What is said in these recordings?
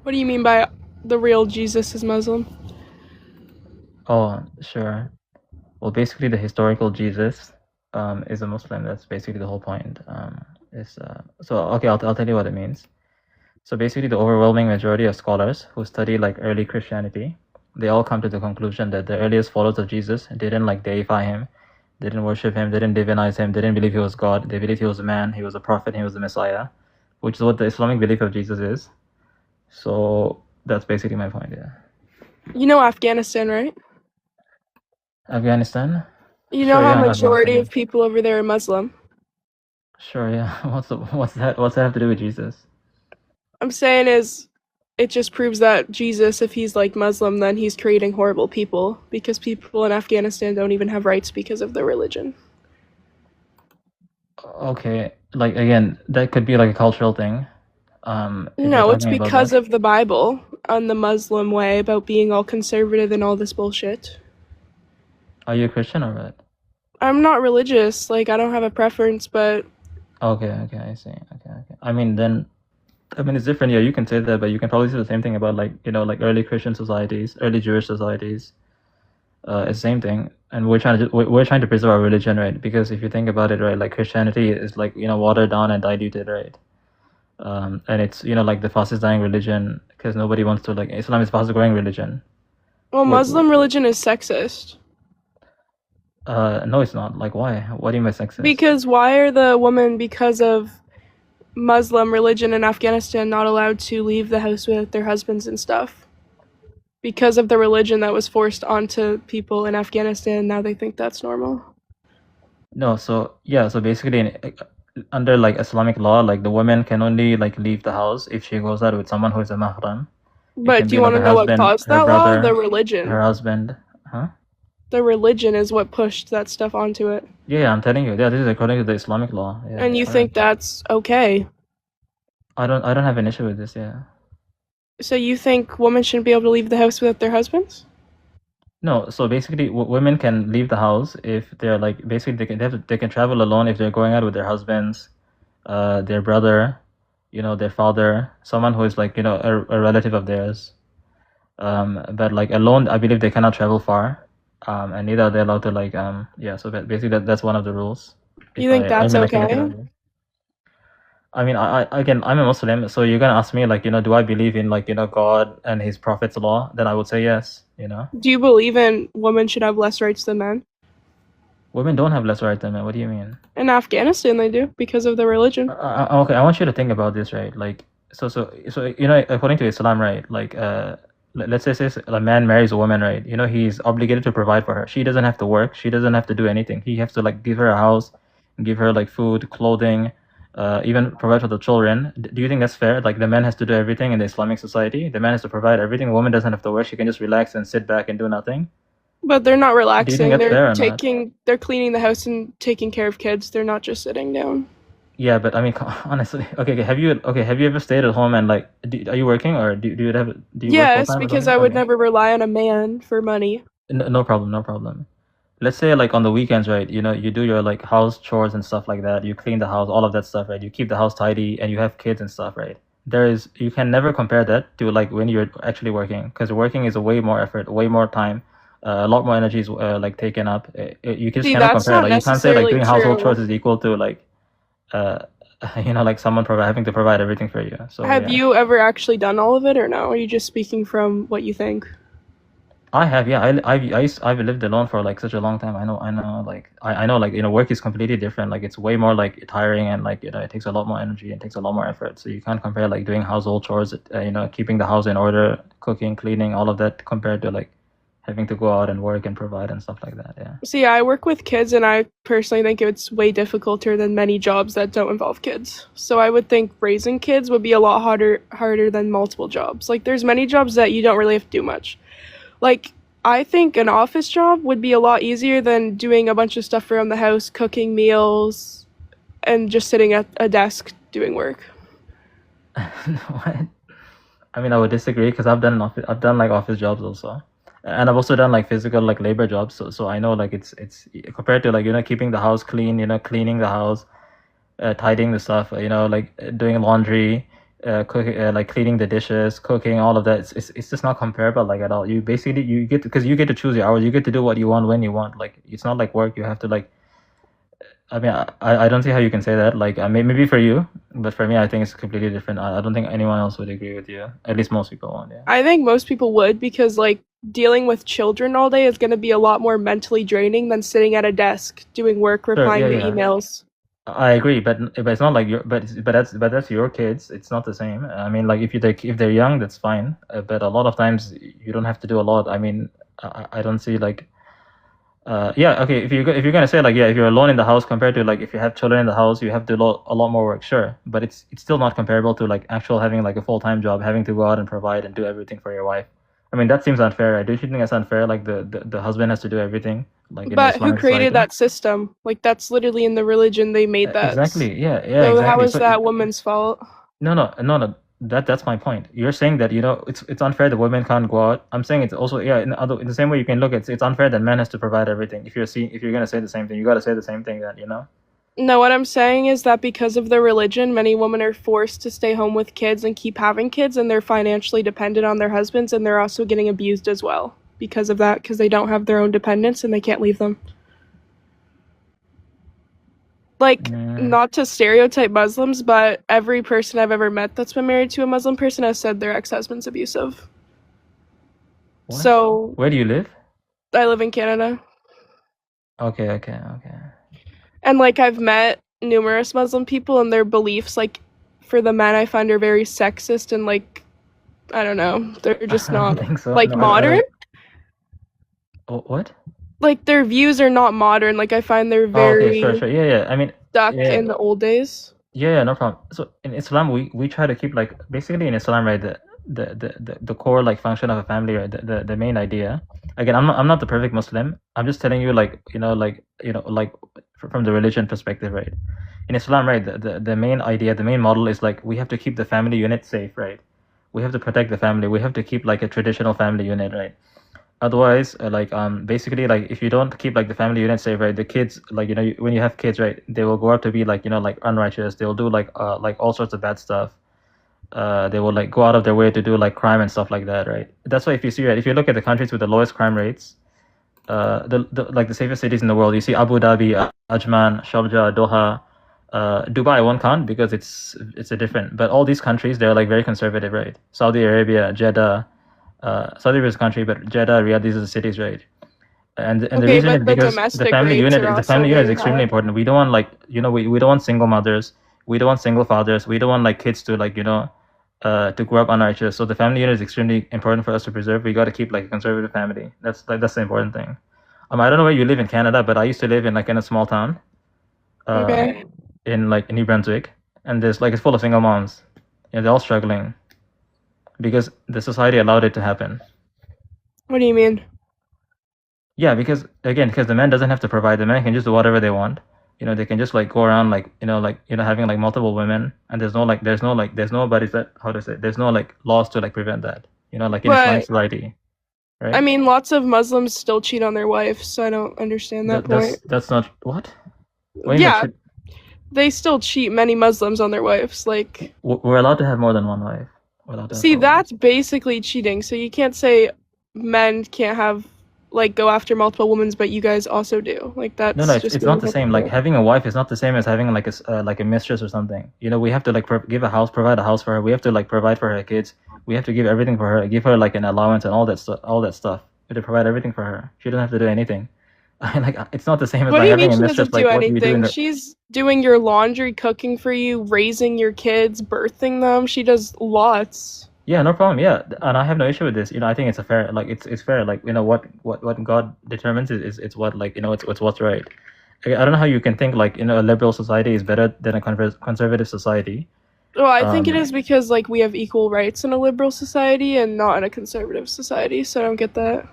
What do you mean by the real Jesus is Muslim? Oh, sure. Well, basically, the historical Jesus is a Muslim. That's basically the whole point. Okay, I'll tell you what it means. So basically, the overwhelming majority of scholars who study like early Christianity, they all come to the conclusion that the earliest followers of Jesus didn't like deify him, didn't worship him, didn't divinize him, didn't believe he was God. They believed he was a man, he was a prophet, he was the Messiah, which is what the Islamic belief of Jesus is. So that's basically my point. Yeah. You know Afghanistan, right? Afghanistan. You know Sure. how Yeah, I know Afghanistan. majority Yeah. of people over there are Muslim. Sure. Yeah. What's that have to do with Jesus? I'm saying is it just proves that Jesus, if he's like Muslim, then he's creating horrible people because people in Afghanistan don't even have rights because of their religion. Okay. Like again, that could be like a cultural thing. If you're No, it's talking about that. because of the Bible on the Muslim way about being all conservative and all this bullshit. Are you a Christian or what? I'm not religious, like I don't have a preference, but Okay, okay, I see. Okay, okay. I mean, it's different. Yeah, you can say that, but you can probably say the same thing about like like early Christian societies, early Jewish societies. It's the same thing, and we're trying to preserve our religion, right? Because if you think about it, right, like Christianity is like watered down and diluted, right? And it's like the fastest dying religion because nobody wants to like Islam is fastest growing religion. well, What? Muslim religion is sexist. No, it's not. Like, why? What do you mean by sexist? Because why are the women, because of Muslim religion in Afghanistan, not allowed to leave the house with their husbands and stuff? Because of the religion that was forced onto people in Afghanistan, now they think that's normal. No, so yeah, so basically, under like Islamic law, like the woman can only like leave the house if she goes out with someone who is a mahram. It But can do you be want like to her know what husband, caused her that law? The brother, her religion. husband. Huh? The religion is what pushed that stuff onto it. Yeah, I'm telling you. Yeah, this is according to the Islamic law. Yeah, And you think correct. that's okay. I don't have an issue with this. Yeah. So you think women shouldn't be able to leave the house without their husbands? No, so basically, women can leave the house if they're like basically they can travel alone if they're going out with their husbands, their brother, their father, someone who is like a relative of theirs. But like alone, I believe they cannot travel far, and neither are they allowed to like yeah. So basically, that's one of the rules. You If think I that's mean, I can look it okay? up. I mean, again, I'm a Muslim, so you're gonna ask me like, do I believe in like, God and His Prophet's law? Then I would say yes. Do you believe in women should have less rights than men? Women don't have less rights than men. What do you mean? In Afghanistan, they do because of the religion. Okay, I want you to think about this, right? Like, so according to Islam, right? Like, let's say a man marries a woman, right? He's obligated to provide for her. She doesn't have to work. She doesn't have to do anything. He has to like give her a house, give her like food, clothing, even provide for the children. Do you think that's fair? Like, the man has to do everything in the Islamic society. The man has to provide everything. The woman doesn't have to work. She can just relax and sit back and do nothing. But they're not Do you think relaxing. that's They're fair or not? taking they're cleaning the house and taking care of kids. They're not just sitting down. Yeah, but I mean, honestly, okay. Have you ever stayed at home and like, are you working or do you work full Yes, time or because something? I would Okay, never rely on a man for money. no, no problem, no problem. Let's say like on the weekends, right? You do your like house chores and stuff like that. You clean the house, all of that stuff, right? You keep the house tidy, and you have kids and stuff, right? You can never compare that to like when you're actually working, because working is a way more effort, way more time, a lot more energy is like taken up. You just See, cannot that's compare. not Like, you can't say like necessarily doing household chores true. is equal to like uh like someone having to provide everything for you. So Have yeah, you ever actually done all of it or no? Are you just speaking from what you think? I have. Yeah, I've lived alone for like such a long time. I know like I know like work is completely different. Like, it's way more like tiring, and like it takes a lot more energy and takes a lot more effort. So you can't compare like doing household chores, keeping the house in order, cooking, cleaning, all of that, compared to like having to go out and work and provide and stuff like that. Yeah. See, I work with kids and I personally think it's way difficult than many jobs that don't involve kids. So I would think raising kids would be a lot harder than multiple jobs. Like there's many jobs that you don't really have to do much. Like I think an office job would be a lot easier than doing a bunch of stuff around the house, cooking meals and just sitting at a desk doing work. What? I mean, I would disagree because I've done like office jobs also, and I've also done like physical like labor jobs. So I know like it's compared to like keeping the house clean, cleaning the house, tidying the stuff, like doing laundry, cooking, like cleaning the dishes, cooking, all of that. It's just not comparable like at all. You basically you get because you get to choose your hours. You get to do what you want when you want. Like it's not like work. You have to like. I mean, I don't see how you can say that. Like, maybe for you, but for me, I think it's completely different. I don't think anyone else would agree with you. At least most people won't. Yeah. I think most people would because like dealing with children all day is going to be a lot more mentally draining than sitting at a desk doing work, Sure. Yeah. replying to Yeah. emails. I agree, but it's not like your but that's your kids. It's not the same. I mean, like if they're young, that's fine. But a lot of times you don't have to do a lot. I mean, I don't see like yeah, okay. If you're gonna say like yeah, if you're alone in the house compared to like if you have children in the house, you have to a lot more work, sure. But it's still not comparable to like actual having like a full-time job, having to go out and provide and do everything for your wife. I mean, that seems unfair. Right? Don't you think that's unfair? Like the husband has to do everything, like in an But who Islamic created society. that system? Like that's literally in the religion they made that. Exactly. Yeah. Yeah. So how Exactly. is So that woman's fault? no. That's my point. You're saying that it's unfair that women can't go out. I'm saying it's also yeah. In the same way you can look, it's unfair that men has to provide everything. If you're gonna say the same thing, you gotta say the same thing. That. No, what I'm saying is that because of their religion, many women are forced to stay home with kids and keep having kids, and they're financially dependent on their husbands, and they're also getting abused as well because of that, because they don't have their own dependents and they can't leave them. Like, Mm, not to stereotype Muslims, but every person I've ever met that's been married to a Muslim person has said their ex-husband's abusive. what? So, Where do you live? I live in Canada, Okay. Okay. Okay. and like I've met numerous Muslim people, and their beliefs, like for the men, I find are very sexist and like I don't know, they're just I don't not think so. like No, I modern. don't. Oh, what? Like their views are not modern. Like I find they're Oh, okay. Sure. very Sure. Yeah. Yeah. I mean, stuck yeah. in the old days. Yeah, no problem. So in Islam, we try to keep like basically in Islam, right? The core like function of a family, right? The main idea. Again, I'm not the perfect Muslim. I'm just telling you like like from the religion perspective, right? In Islam, right? The main idea, the main model is like we have to keep the family unit safe, right? We have to protect the family. We have to keep like a traditional family unit, right? Otherwise, like basically like if you don't keep like the family unit safe, right, the kids like when you have kids, right, they will grow up to be like like unrighteous. They'll do like all sorts of bad stuff. They will like go out of their way to do like crime and stuff like that, right? That's why if you see, right, if you look at the countries with the lowest crime rates, the like the safest cities in the world, you see Abu Dhabi, Ajman, Sharjah, Doha, Dubai I won't count because it's a different. But all these countries, they're like very conservative, right? Saudi Arabia, Jeddah, Saudi Arabia is a country, but Jeddah, Riyadh, these are the cities, right? And the Okay, reason is but the because domestic rates are the also family unit is very extremely high. important. We don't want like we don't want single mothers, we don't want single fathers, we don't want like kids to like to grow up unrighteous. So the family unit is extremely important for us to preserve. We got to keep like a conservative family. That's the important thing. I don't know where you live in Canada, but I used to live in like in a small town, uh, Okay. in like New Brunswick, and there's like it's full of single moms. Yeah, they're all struggling because the society allowed it to happen. What do you mean? Yeah, because again, because the man doesn't have to provide. The man can just do whatever they want. They can just like go around like having like multiple women, and there's nobody's that how to say there's no like laws to like prevent that. Like in Islamic But society, I right? mean, lots of Muslims still cheat on their wives, so I don't understand that That that's point. that's not what. What do you mean Yeah, they still cheat many Muslims on their wives. Like, we're allowed to have more than one wife. We're allowed to have see, more wives. that's basically cheating. So you can't say men can't have like go after multiple women, but you guys also do. Like No, that's it's, just it's being not the same. Like hypocritical. having a wife is not the same as having like like a mistress or something. We have to like provide a house for her. We have to like provide for her kids. We have to give everything for her. Give her like an allowance and all that stuff. All that stuff. We have to provide everything for her. She doesn't have to do anything. Like it's not the same as What do like you mean having a she mistress. doesn't do Like what do you do in anything? the? She's doing your laundry, cooking for you, raising your kids, birthing them. She does lots. Yeah, no problem. Yeah, and I have no issue with this. I think it's a fair. Like it's fair. Like what God determines is it's what like it's what's right. I don't know how you can think like a liberal society is better than a conservative society. Well, I think it Um, is because like we have equal rights in a liberal society and not in a conservative society, so I don't get that.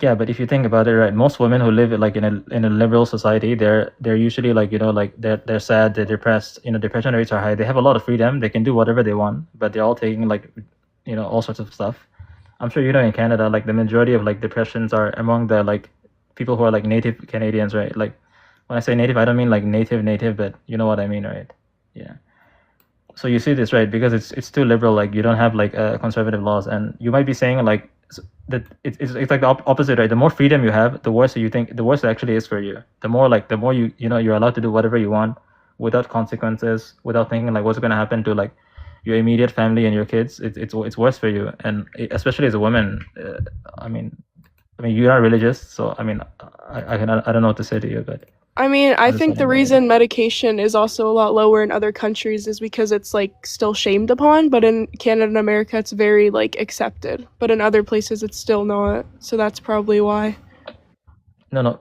Yeah, but if you think about it, right, most women who live like in a liberal society, they're usually like like they're sad, they're depressed. Depression rates are high. They have a lot of freedom. They can do whatever they want, but they're all taking like all sorts of stuff. I'm sure in Canada, like the majority of like depressions are among the like people who are like native Canadians, right? Like when I say native, I don't mean like native, but you know what I mean, right? Yeah. so you see this, right? Because it's too liberal. Like you don't have like conservative laws, and you might be saying like that it's like the opposite, right? The more freedom you have, the worse you think, the worse it actually is for you. The more you're allowed to do whatever you want without consequences, without thinking like what's going to happen to like your immediate family and your kids. It's worse for you, and especially as a woman. I mean, you are religious, so I mean, I don't know what to say to you, but I mean, I I'm just think the saying, reason medication is also a lot lower in other countries is because it's like still shamed upon, but in Canada and America it's very like accepted. But in other places it's still not. So that's probably why. no.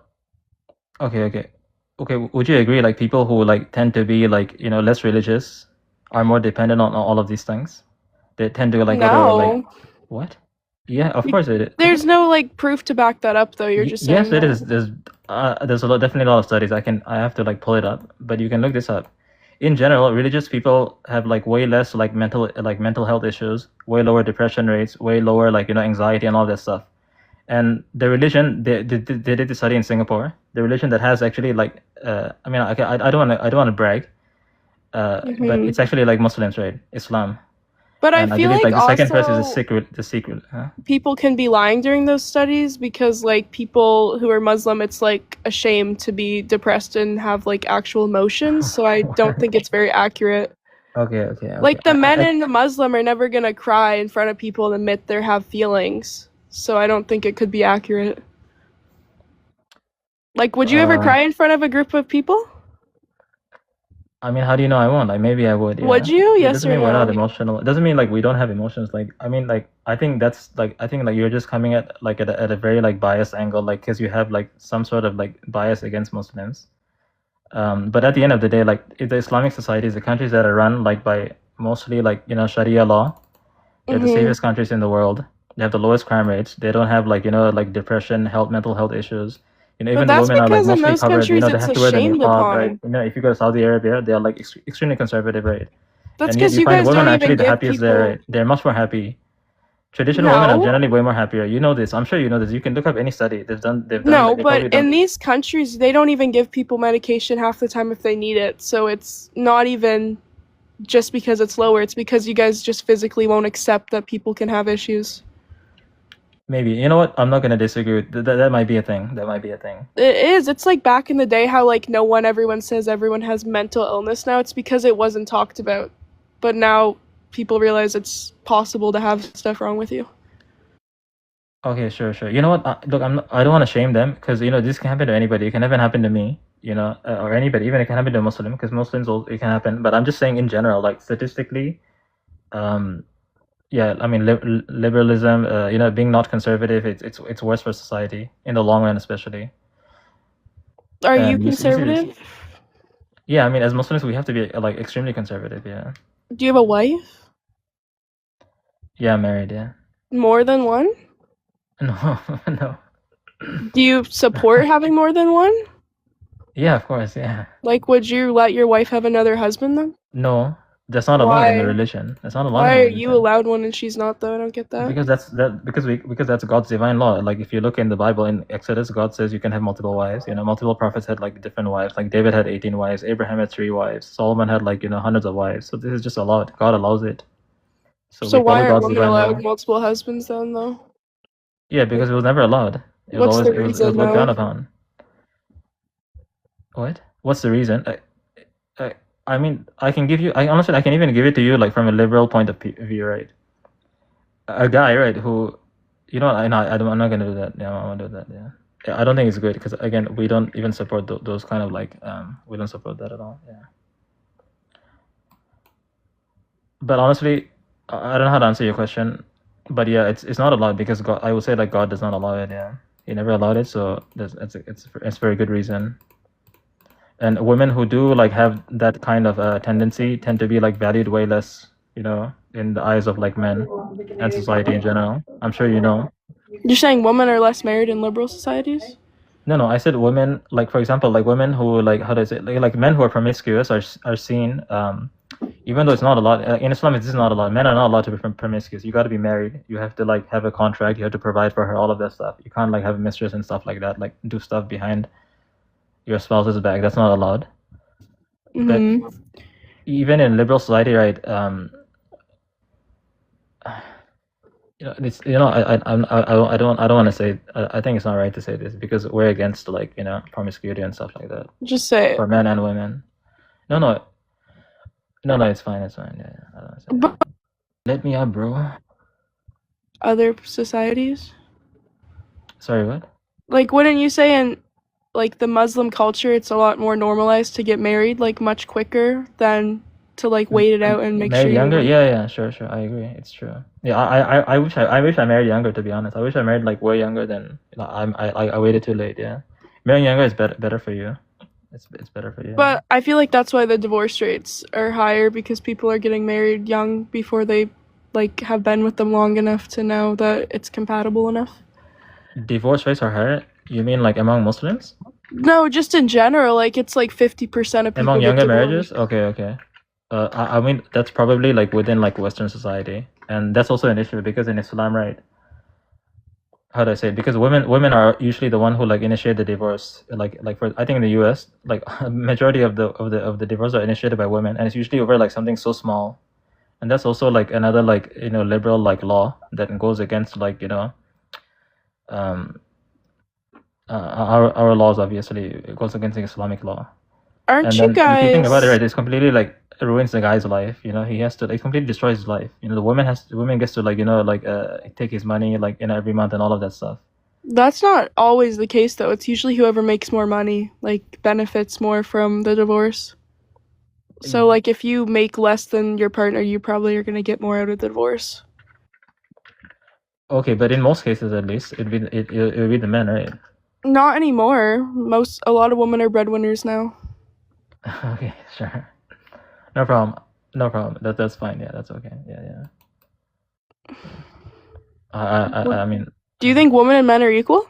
Okay. Would you agree, like people who like tend to be like less religious are more dependent on all of these things? They tend to like go to like No. what? Yeah, of course it is. There's no like proof to back that up though. You're just Yes, saying it that. is. There's definitely a lot of studies. I have to like pull it up, but you can look this up. In general, religious people have like way less like mental health issues, way lower depression rates, way lower like anxiety and all that stuff. And the religion they did the study in Singapore. The religion that has actually like I mean I don't want to brag, but it's actually like Muslims, right? Islam. But I And I feel believe like like the second person is also the secret. Huh? people can be lying during those studies because like people who are Muslim, it's like a shame to be depressed and have like actual emotions. So I don't think it's very accurate. Okay. Like the men in the Muslim are never gonna cry in front of people and admit they have feelings. So I don't think it could be accurate. Like, would you ever cry in front of a group of people? I mean, how do you know I won't? Like, maybe I would. Yeah. Would you? It Yes doesn't or mean we're not no? emotional. It doesn't mean like we don't have emotions. Like, I mean, like I think you're just coming at like at a very like biased angle, like because you have like some sort of like bias against Muslims. But at the end of the day, like the Islamic societies, the countries that are run like by mostly like Sharia law, they're the safest countries in the world. They have the lowest crime rates. They don't have like like depression, mental health issues. But Even the that's women are like because in mostly those covered. countries They it's have to wear the shamed niqab, right? upon. If you go to Saudi Arabia, they are like extremely conservative, right? That's And yet because you you find guys women don't are even actually the give happiest there, people. right? They're much more happy. Traditional women are No, generally way more happier. You know this. I'm sure you know this. You can look up any study. They've no, probably but done. in these countries, they don't even give people medication half the time if they need it. So it's not even just because it's lower. It's because you guys just physically won't accept that people can have issues. Maybe. You know what? I'm not gonna disagree with that might be a thing. That might be a thing. It is. It's like back in the day how like everyone says everyone has mental illness now. It's because it wasn't talked about. But now people realize it's possible to have stuff wrong with you. Okay, sure. You know what? Look, I don't want to shame them because this can happen to anybody. It can even happen to me, or anybody. Even it can happen to a Muslim because Muslims it can happen. But I'm just saying in general, like statistically, yeah. I mean, liberalism, being not conservative, it's worse for society in the long run, especially. Are you And you see this. conservative? Yeah, I mean, as Muslims, we have to be like extremely conservative. Yeah. Do you have a wife? Yeah, I'm married. Yeah. More than one? No, no. Do you support having more than one? Yeah, of course. Yeah. Like, would you let your wife have another husband then? No, that's not allowed in the religion. That's not allowed Why in are the you religion. allowed one and she's not though? I don't get that. Because that's God's divine law. Like if you look in the Bible in Exodus, God says you can have multiple wives. Multiple prophets had like different wives. Like David had 18 wives, Abraham had 3 wives, Solomon had like hundreds of wives. So this is just allowed. God allows it. So we why follow aren't God's women divine law. allowed multiple husbands then though? Yeah, because it was never allowed. It was What's always the it was reason looked down though? upon. What? What's the reason? I mean, I can give you. I honestly, I can even give it to you like from a liberal point of view, right? A guy, right, who, I'm not gonna do that. Yeah, I won't do that. Yeah, I don't think it's good because again, we don't even support those kind of like we don't support that at all. Yeah. But honestly, I don't know how to answer your question. But yeah, it's not allowed because God. I would say like God does not allow it. Yeah, He never allowed it, so it's for a good reason. And women who do like have that kind of tendency tend to be like valued way less, in the eyes of like men and society in general. I'm sure you know. You're saying women are less married in liberal societies? No, I said women. Like for example, like women who like how do I say like men who are promiscuous are seen. Even though it's not allowed in Islam, it's not allowed. Men are not allowed to be promiscuous. You got to be married. You have to like have a contract. You have to provide for her. All of that stuff. You can't like have a mistress and stuff like that. Like do stuff behind your spouse's back. That's not allowed. But even in liberal society, right? It's I don't want to say. I think it's not right to say this because we're against like promiscuity and stuff like that Just say for it. men and women. No, it's fine. It's fine. Yeah. I don't want to say But that. Let me up, bro. other societies, Sorry, what? like, wouldn't you say in like the Muslim culture, it's a lot more normalized to get married like much quicker than to like wait it out and make sure Married you younger? like. Yeah, sure. I agree. It's true. Yeah, I wish I married younger. To be honest, I wish I married like way younger than I waited too late. Yeah, marrying younger is better for you. It's better for you. But I feel like that's why the divorce rates are higher because people are getting married young before they like have been with them long enough to know that it's compatible enough. Divorce rates are higher. You mean like among Muslims? No, just in general, like it's like 50% of people Among get younger divorced. marriages? Okay. I mean that's probably like within like Western society, and that's also an issue because in Islam, right? How do I say it? Because women are usually the one who like initiate the divorce. Like for I think in the U.S. like majority of the divorce are initiated by women, and it's usually over like something so small, and that's also like another like liberal like law that goes against like um our laws. Obviously it goes against the Islamic law. Aren't And you then if you think about it, guys? right, it's completely like it ruins the guy's life. He has to it completely destroys his life. The woman gets to like take his money like every month and all of that stuff. That's not always the case though. It's usually whoever makes more money like benefits more from the divorce. So like if you make less than your partner, you probably are going to get more out of the divorce. Okay, but in most cases, at least, it would be the men, right? Not anymore. A lot of women are breadwinners now. Okay, sure. No problem. No problem. That's fine. Yeah, that's okay. Yeah. I mean, Do you think women and men are equal?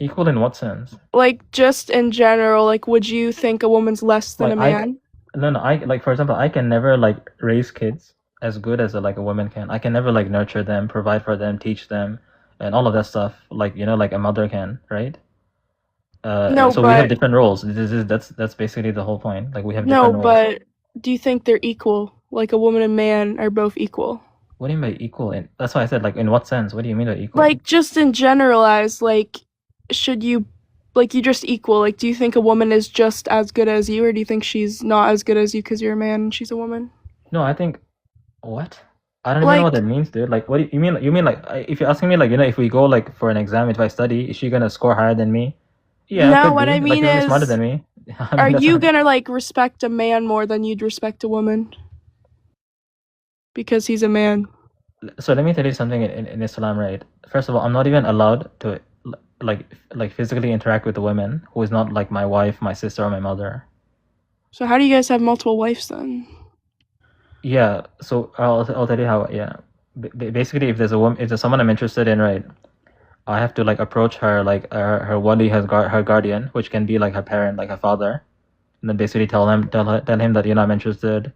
equal in what sense? Like just in general, like would you think a woman's less than a Like man? no, I like for example, I can never like raise kids as good as like a woman can. I can never like nurture them, provide for them, teach them, and all of that stuff. Like like a mother can, right? No, So we have but different roles. That's basically the whole point. Like we have no, different roles. but do you think they're equal? Like a woman and man are both equal? What do you mean by equal? That's why I said like in what sense? What do you mean by equal? Like just in generalized, like should you like you just equal? Like do you think a woman is just as good as you or do you think she's not as good as you cuz you're a man and she's a woman? No, I think what? I don't even know what Like that means, dude. Like, what do you mean? You mean like if you're asking me like if we go like for an exam, if I study, is she gonna score higher than me? Yeah, no, could what I be. Like mean she could be smarter is than me. I are mean that's you not. going to like respect a man more than you'd respect a woman because he's a man? So let me tell you something in Islam, right? First of all, I'm not even allowed to like physically interact with a woman who is not like my wife, my sister, or my mother. So how do you guys have multiple wives then? Yeah. So I'll tell you how. Yeah. Basically, if there's someone I'm interested in, right? I have to like approach her like her wali, her guardian, which can be like her parent, like her father, and then basically tell him that I'm interested,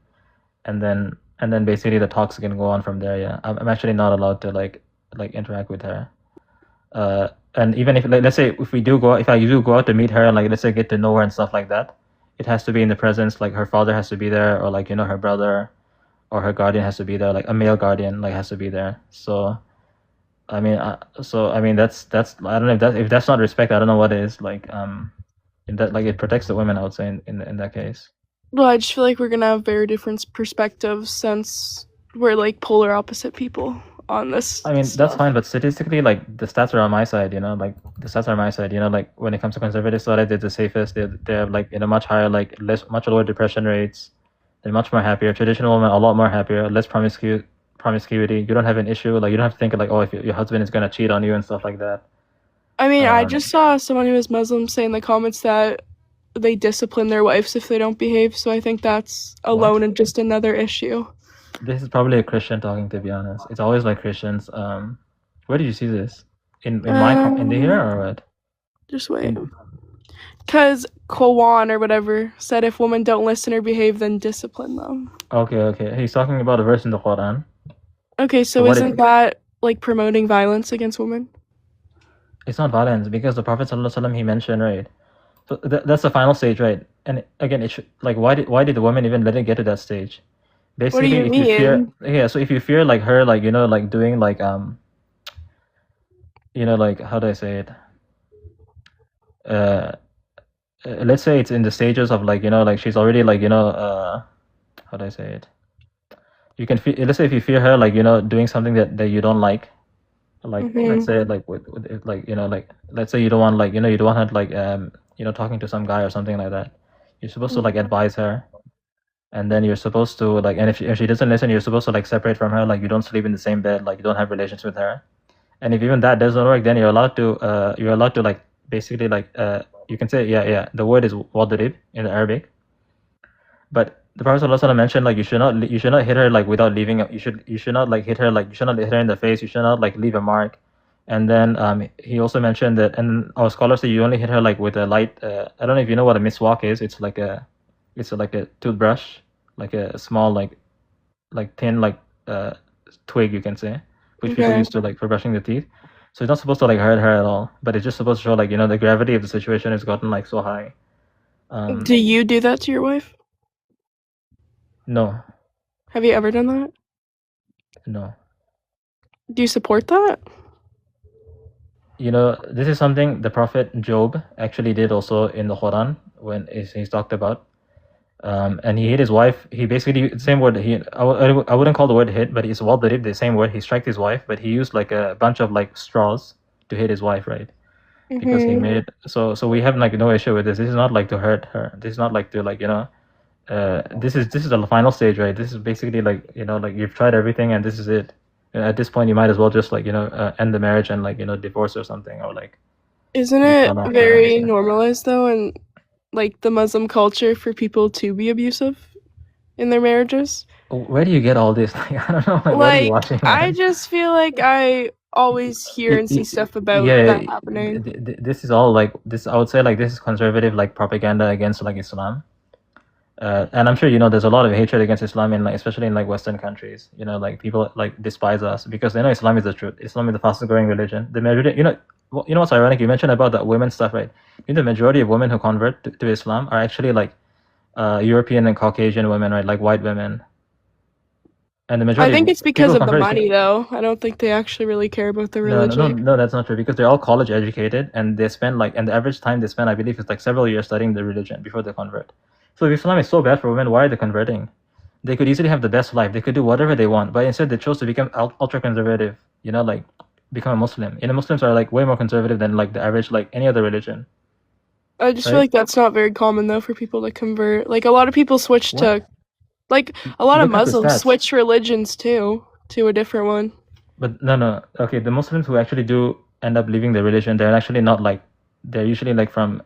and then basically the talks can go on from there. Yeah, I'm actually not allowed to like interact with her. And even if like, let's say if I do go out to meet her and like let's say get to know her and stuff like that, it has to be in the presence, like her father has to be there, or like her brother or her guardian has to be there, like a male guardian like has to be there. So I mean that's I don't know if that's not respect. I don't know what is like in that like it protects the women. I would say in that case. Well, I just feel like we're going to have very different perspectives since we're like polar opposite people on this I mean that's stuff. fine, but statistically, like the stats are on my side. Like the stats are on my side. Like when it comes to conservative studies, they're the safest. They have like much higher like much lower depression rates. They're much more happier. Traditional women are a lot more happier. Less promiscuity. You don't have an issue. Like you don't have to think like, oh, if your husband is gonna cheat on you and stuff like that. I mean, I Um, just saw someone who is Muslim say in the comments that they discipline their wives if they don't behave, so I think that's what? alone and just another issue. This is probably a Christian talking, to be honest. It's always like Christians. Where did you see this? In the here Um, or what? just wait. In Because Quran or whatever said if women don't listen or behave, then discipline them. okay. He's talking about a verse in the Quran. Okay, So so what isn't that like promoting violence against women? it's not violence because the Prophet ﷺ he mentioned, right? So that's the final stage, right? And again, it should, like, why did the woman even let it get to that stage? What do you Basically, if you fear, mean? yeah, so if you fear like her, like, like doing like like, how do I say it? Uh, let's say it's in the stages of, like, like she's already, like, how do I say it? You can feel, let's say if you fear her, like, doing something that you don't like, let's Mhm. say, like, with like, like, let's say you don't want, like, you don't want her, like, talking to some guy or something like that. You're supposed to, like, Mhm. advise her, and then you're supposed to, like, and if she doesn't listen, you're supposed to, like, separate from her, like, you don't sleep in the same bed, like, you don't have relations with her. And if even that doesn't work, then you're allowed to, like, basically, like, you can say, yeah, the word is wadrib in the Arabic. But the Prophet ﷺ mentioned, like, you should not hit her, like, without leaving. You should not, like, hit her, like, you should not hit her in the face. You should not, like, leave a mark. And then he also mentioned that, and our scholars say you only hit her, like, with a light. I don't know if you know what a miswak is. It's like a toothbrush, like a small, like thin, like, uh twig, you can say, which people Okay. use to, like, for brushing the teeth. So it's not supposed to, like, hurt her at all, but it's just supposed to show, like, the gravity of the situation has gotten, like, so high. Do Um, you do that to your wife? no, Have you ever done that? no. Do you support that? This is something the Prophet Job actually did also in the Quran when he's talked about. And he hit his wife. He basically, same word. I wouldn't call the word hit, but it's wadrib, the same word. He struck his wife, but he used, like, a bunch of, like, straws to hit his wife, right? Because he Mhm. made, so we have, like, no issue with this. This is not, like, to hurt her. This is not, like, to, like, this is the final stage, right? This is basically, like, like, you've tried everything and this is it. At this point, you might as well just, like, end the marriage and, like, divorce or something, or, like, Isn't give it talaq or very stuff. normalized though in like the Muslim culture for people to be abusive in their marriages? Where do you get all this? Like, I don't know. Like, what are you Like watching, I man? just feel like I always hear and see stuff about Yeah, that happening. this is all, like, this. I would say, like, this is conservative, like, propaganda against, like, Islam. And I'm sure there's a lot of hatred against Islam in, like, especially in, like, Western countries. Like, people, like, despise us because they know Islam is the truth. Islam is the fastest growing religion. The majority, what's ironic? You mentioned about the women stuff, right? The majority of women who convert to Islam are actually, like, European and Caucasian women, right? Like, white women, and the I majority think of it's because people who of the convert. money though. I don't think they actually really care about the No, no, no, religion. no, that's not true because they're all college educated and they spend, like, and the average time they spend, I believe, is, like, several years studying the religion before they convert. So if Islam is so bad for women, why are they converting? They could easily have the best life. They could do whatever they want, but instead they chose to become ultra conservative. Like, become a Muslim. Muslims are, like, way more conservative than, like, the average, like, any other religion, I just feel right? like that's not very common though for people to convert. Like a lot of people switch What? to like a lot of Look up the Muslims stats. switch religions too to a different one. But no, no. Okay, the Muslims who actually do end up leaving the religion, they're actually not, like, they're usually, like, from,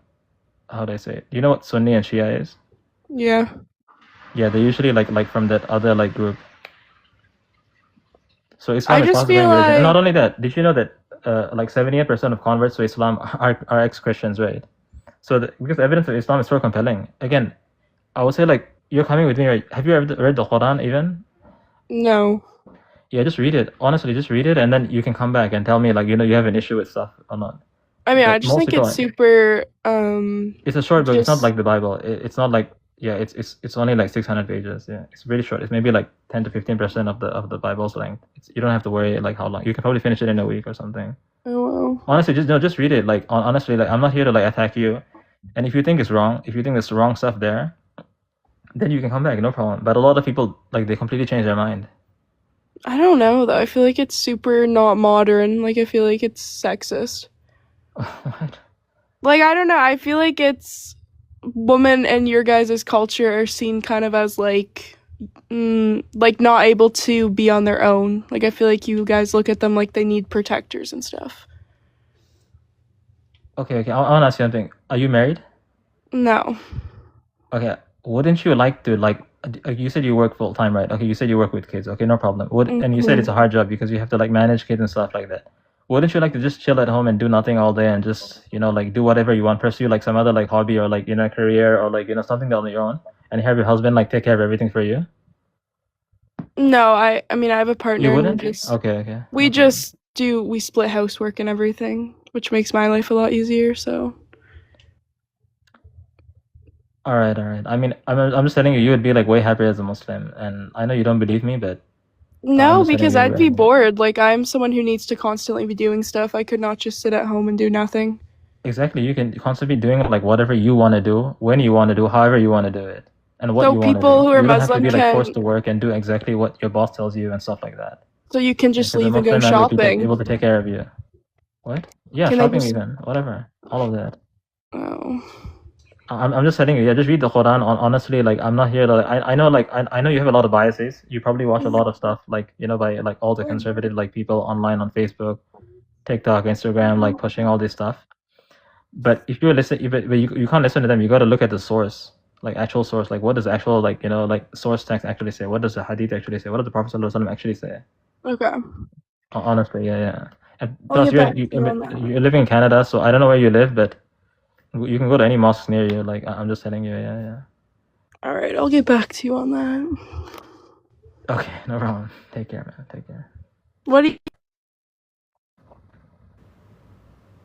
how do I say it? Do you know what Sunni and Shia is? Yeah. Yeah, they're usually, like from that other, like, group. So I Islam is just fast feel growing religion. And not like only that, did you know that like 78% of converts to Islam are ex-Christians, right? So because the evidence of Islam is so compelling. Again, I would say, like, you're coming with me, right? Have you ever read the Quran even? no. Yeah, just read it. Honestly, just read it, and then you can come back and tell me, like, you have an issue with stuff or not. I mean, I But just most think people, it's super it's a short book. It's not just like the Bible. It's not like, yeah. It's only like 600 pages. Yeah, it's really short. It's maybe like 10 to 15% of the Bible's length. You don't have to worry, like, how long. You can probably finish it in a week or something. oh well. Honestly, just no, just read it. Like, honestly, like, I'm not here to, like, attack you. And if you think it's wrong, if you think there's wrong stuff there, then you can come back, no problem. But a lot of people, like, they completely change their mind. I don't know though. I feel like it's super not modern. Like I feel like it's sexist. What? Like I don't know. I feel like it's women and your guys' culture are seen kind of as like not able to be on their own. Like I feel like you guys look at them like they need protectors and stuff. Okay, okay. I want to ask you something. Are you married? No. Okay. Wouldn't you like to, like, you said you work full time, right? Okay, you said you work with kids. Okay, no problem. And you said it's Mhm. a hard job because you have to, like, manage kids and stuff like that. Wouldn't you like to just chill at home and do nothing all day and just, like, do whatever you want, pursue, like, some other, like, hobby or, like, career or, like, something on your own, and have your husband, like, take care of everything for you? No, I mean I have a You partner and wouldn't? Okay, okay, we no problem. just do we split housework and everything, which makes my life a lot easier, so All right, all right. I mean, I'm just telling you, you would be like way happier as a Muslim, and I know you don't believe me, but I'm No, just telling because you. I'd be bored. Like, I'm someone who needs to constantly be doing stuff. I could not just sit at home and do nothing. Exactly, you can constantly be doing like whatever you want to do, when you want to do, however you want to do it, and what So you want to people do. who are You don't have to Muslim be like forced can, to work and do exactly what your boss tells you and stuff like that. so you can just Because a leave and go Muslim man would be shopping. able to take care of you. What? Yeah, Can they shopping just, even, whatever, all of that. oh, I'm just telling you, yeah, just read the Quran. Honestly, like I'm not here to. I know, like I know you have a lot of biases. You probably watch a lot of stuff, like by like all the conservative like people online on Facebook, TikTok, Instagram, like pushing all this stuff. But if you listen, but you can't listen to them. You got to look at the source, like actual source. Like what does the actual like like source text actually say? What does the Hadith actually say? What does the Prophet ﷺ actually say? okay. Honestly, yeah. And I'll plus, get back to you on that. you're living in Canada, so I don't know where you live, but you can go to any mosque near you. Like I'm just telling you, yeah. All right, I'll get back to you on that. Okay, no problem. Take care, man. Take care. What do you